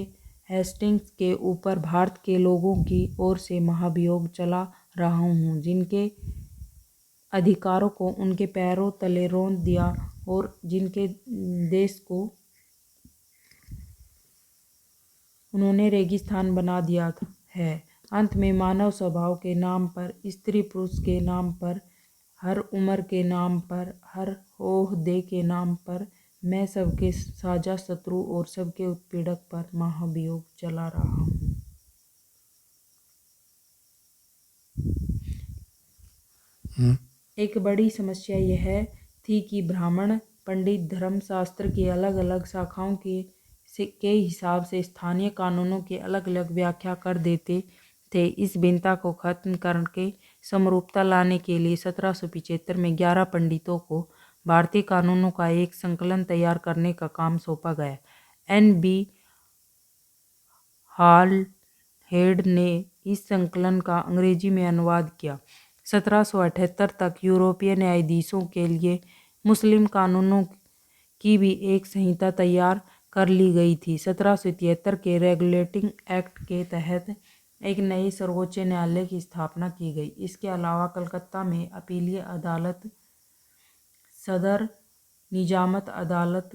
S2: हेस्टिंग्स के ऊपर भारत के लोगों की ओर से महाभियोग चला रहा हूँ जिनके अधिकारों को उनके पैरों तले रौंद दिया और जिनके देश को उन्होंने रेगिस्तान बना दिया है। अंत में मानव स्वभाव के नाम पर, स्त्री पुरुष के नाम पर, हर उम्र के नाम पर, हर ओहदे के नाम पर मैं सबके साझा शत्रु और सबके उत्पीड़क पर महाभियोग चला रहा हूँ। एक बड़ी समस्या यह थी कि ब्राह्मण पंडित धर्मशास्त्र की अलग अलग शाखाओं के हिसाब से स्थानीय कानूनों की अलग अलग व्याख्या कर देते थे। इस भिन्नता को खत्म करके समरूपता लाने के लिए 1775 में 11 पंडितों को भारतीय कानूनों का एक संकलन तैयार करने का काम सौंपा गया। N.B. हालहेड ने इस संकलन का अंग्रेजी में अनुवाद किया। 1778 तक यूरोपीय न्यायाधीशों के लिए मुस्लिम कानूनों की भी एक संहिता तैयार कर ली गई थी। 1773 के रेगुलेटिंग एक्ट के तहत एक नए सर्वोच्च न्यायालय की स्थापना की गई। इसके अलावा कलकत्ता में अपीलीय अदालत, सदर निजामत अदालत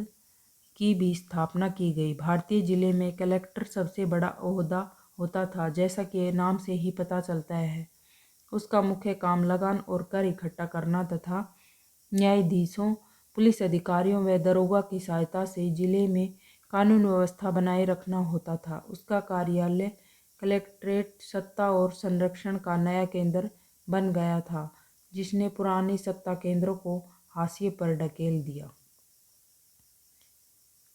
S2: की भी स्थापना की गई। भारतीय जिले में कलेक्टर सबसे बड़ा ओहदा होता था। जैसा कि नाम से ही पता चलता है, उसका मुख्य काम लगान और कर इकट्ठा करना तथा न्यायाधीशों, पुलिस अधिकारियों व दरोगा की सहायता से जिले में कानून व्यवस्था बनाए रखना होता था। उसका कार्यालय कलेक्ट्रेट सत्ता और संरक्षण का नया केंद्र बन गया था जिसने पुराने सत्ता केंद्रों को हाशिए पर ढकेल दिया।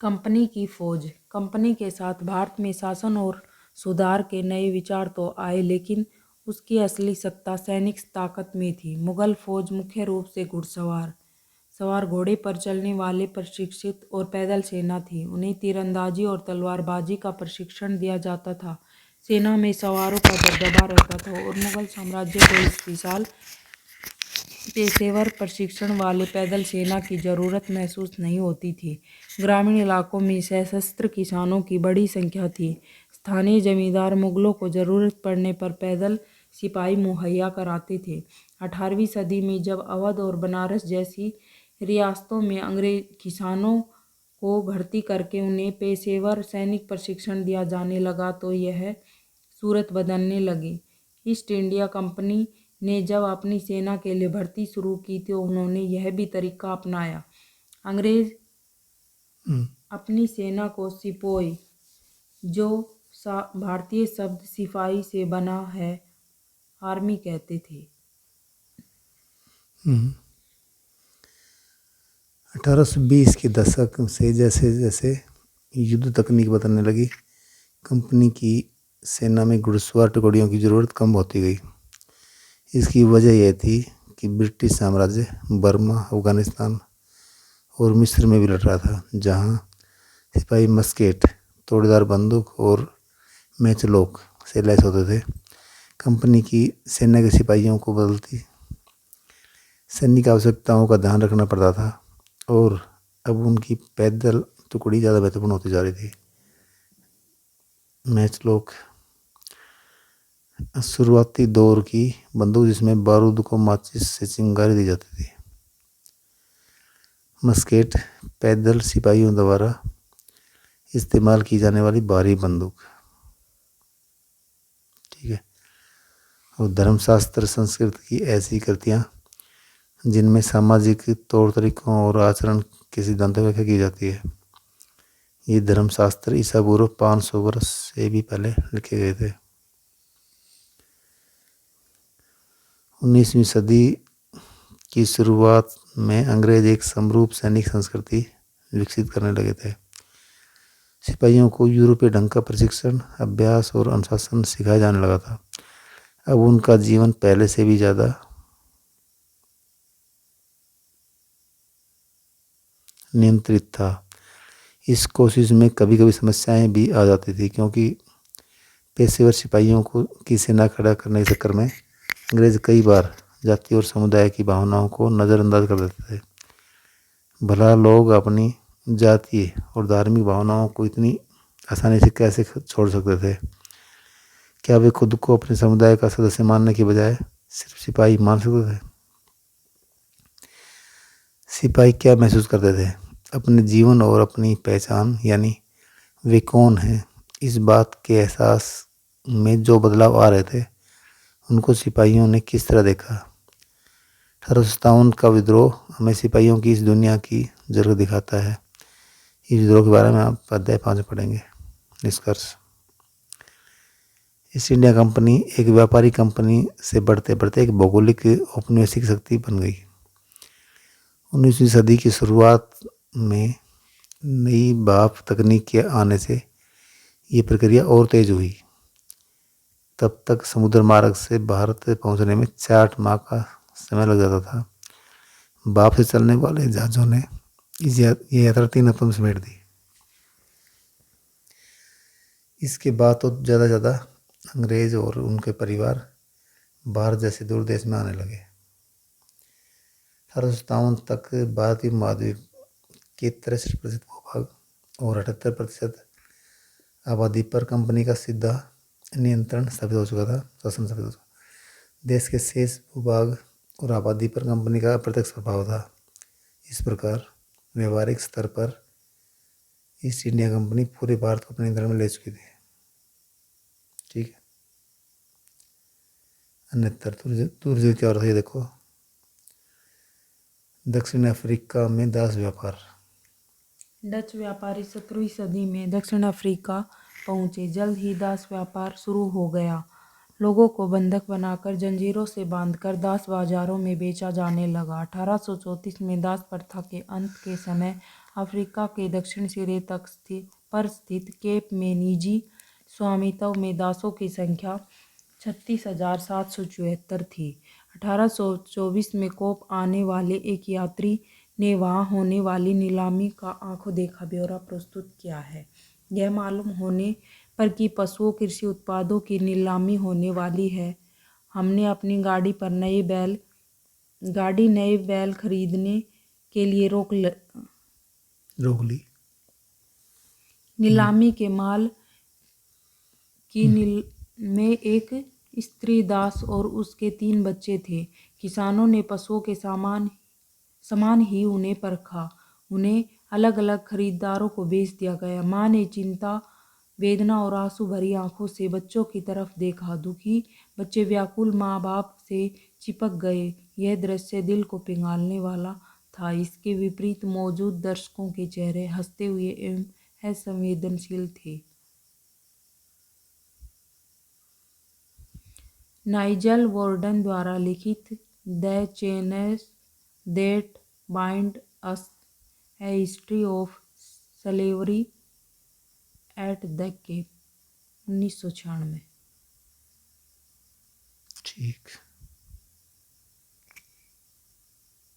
S2: कंपनी की फौज। कंपनी के साथ भारत में शासन और सुधार के नए विचार तो आए लेकिन उसकी असली सत्ता सैनिक ताकत में थी। मुगल फौज मुख्य रूप से सवार घोड़े पर चलने वाले प्रशिक्षित और पैदल सेना थी। उन्हें तीरंदाजी और तलवारबाजी का प्रशिक्षण दिया जाता था। सेना में सवारों का दबदबा रहता था और मुगल साम्राज्य को इस विशाल पेशेवर प्रशिक्षण वाले पैदल सेना की जरूरत महसूस नहीं होती थी। ग्रामीण इलाकों में सशस्त्र किसानों की बड़ी संख्या थी। स्थानीय जमींदार मुगलों को जरूरत पड़ने पर पैदल सिपाही मुहैया कराते थे। 18वीं सदी में जब अवध और बनारस जैसी रियासतों में अंग्रेज किसानों को भर्ती करके उन्हें पेशेवर सैनिक प्रशिक्षण दिया जाने लगा तो यह सूरत बदलने लगी। ईस्ट इंडिया कंपनी ने जब अपनी सेना के लिए भर्ती शुरू की तो उन्होंने यह भी तरीका अपनाया। अंग्रेज अपनी सेना को सिपोही, जो भारतीय शब्द सिपाही से बना है, आर्मी कहते थे।
S1: 1820 के दशक से जैसे जैसे युद्ध तकनीक बदलने लगी, कंपनी की सेना में घुड़सवार टुकड़ियों की ज़रूरत कम होती गई। इसकी वजह यह थी कि ब्रिटिश साम्राज्य बर्मा, अफगानिस्तान और मिस्र में भी लड़ रहा था, जहां सिपाही मस्केट, तोड़दार बंदूक और मैचलोक से लैस होते थे। कंपनी की सेना के सिपाहियों को बदलती सैनिक आवश्यकताओं का ध्यान रखना पड़ता था और अब उनकी पैदल टुकड़ी ज़्यादा महत्वपूर्ण होती जा रही थी। मैचलोक शुरुआती दौर की बंदूक जिसमें बारूद को माचिस से चिंगारी दी जाती थी। मस्केट पैदल सिपाहियों द्वारा इस्तेमाल की जाने वाली भारी बंदूक, ठीक है। और धर्मशास्त्र संस्कृति की ऐसी कृतियाँ जिनमें सामाजिक तौर तरीकों और आचरण के सिद्धांतों की व्याख्या की जाती है। ये धर्मशास्त्र ईसा पूर्व 500 वर्ष से भी पहले लिखे गए थे। 19वीं सदी की शुरुआत में अंग्रेज एक समरूप सैनिक संस्कृति विकसित करने लगे थे। सिपाहियों को यूरोपीय ढंग का प्रशिक्षण, अभ्यास और अनुशासन सिखाया जाने लगा था। अब उनका जीवन पहले से भी ज़्यादा नियंत्रित था। इस कोशिश में कभी कभी समस्याएं भी आ जाती थी, क्योंकि पेशेवर सिपाहियों को की सेना खड़ा करने के चक्कर में अंग्रेज कई बार जाति और समुदाय की भावनाओं को नज़रअंदाज कर देते थे। भला लोग अपनी जातीय और धार्मिक भावनाओं को इतनी आसानी से कैसे छोड़ सकते थे? क्या वे खुद को अपने समुदाय का सदस्य मानने के बजाय सिर्फ सिपाही मान सकते थे? सिपाही क्या महसूस करते थे? अपने जीवन और अपनी पहचान, यानी वे कौन हैं, इस बात के एहसास में जो बदलाव आ रहे थे, उनको सिपाहियों ने किस तरह देखा? 1857 का विद्रोह हमें सिपाहियों की इस दुनिया की जरूरत दिखाता है। इस विद्रोह के बारे में आप अध्याय 5 में पढ़ेंगे। निष्कर्ष: ईस्ट इंडिया कंपनी एक व्यापारी कंपनी से बढ़ते बढ़ते एक भौगोलिक औपनिवेशिक शक्ति बन गई। 19वीं सदी की शुरुआत में नई भाप तकनीक के आने से ये प्रक्रिया और तेज हुई। तब तक समुद्र मार्ग से भारत पहुंचने में 4 माह का समय लग जाता था। भाप से चलने वाले जहाज़ों ने ये यात्रा 3 हफ्तों में समेट दी। इसके बाद तो ज़्यादा अंग्रेज और उनके परिवार भारत जैसे दूर देश में आने लगे। 1857 तक भारतीय महाद्वीप के 63% भूभाग और 78% आबादी पर कंपनी का सीधा नियंत्रण स्थापित हो चुका था, शासन स्थापित हो चुका। देश के शेष भूभाग और आबादी पर कंपनी का अप्रत्यक्ष प्रभाव था। इस प्रकार व्यवहारिक स्तर पर ईस्ट इंडिया कंपनी पूरे भारत को अपने नियंत्रण में ले चुकी थी। ठीक है। अन्यतर दूसरी क्या हो रहा था, ये देखो। दक्षिण अफ्रीका में दास व्यापार।
S2: डच व्यापारी 17वीं सदी में दक्षिण अफ्रीका पहुंचे। जल्द ही दास व्यापार शुरू हो गया। लोगों को बंधक बनाकर जंजीरों से बांधकर दास बाजारों में बेचा जाने लगा। 1834 में दास प्रथा के अंत के समय अफ्रीका के दक्षिण सिरे तक स्थित केप में निजी स्वामित्व में दासों की संख्या 36,774 थी। 1824 में कोप आने वाले एक यात्री ने वहां होने वाली नीलामी का आंखों देखा ब्यौरा प्रस्तुत किया है। यह मालूम होने पर कि पशुओं कृषि उत्पादों की नीलामी होने वाली है, हमने अपनी गाड़ी नए बैल खरीदने के लिए रोक
S1: ली।
S2: नीलामी के माल की में एक स्त्री दास और उसके 3 बच्चे थे। किसानों ने पशुओं के समान ही उन्हें परखा। उन्हें अलग अलग खरीदारों को बेच दिया गया। माँ ने चिंता, वेदना और आंसू भरी आंखों से बच्चों की तरफ देखा। दुखी बच्चे व्याकुल माँ बाप से चिपक गए। यह दृश्य दिल को पिघलने वाला था। इसके विपरीत मौजूद दर्शकों के चेहरे हंसते हुए एवं असंवेदनशील थे। नाइजल वॉर्डन द्वारा लिखित the chains that bind us, a history of slavery at the Cape, 1996।
S1: ठीक।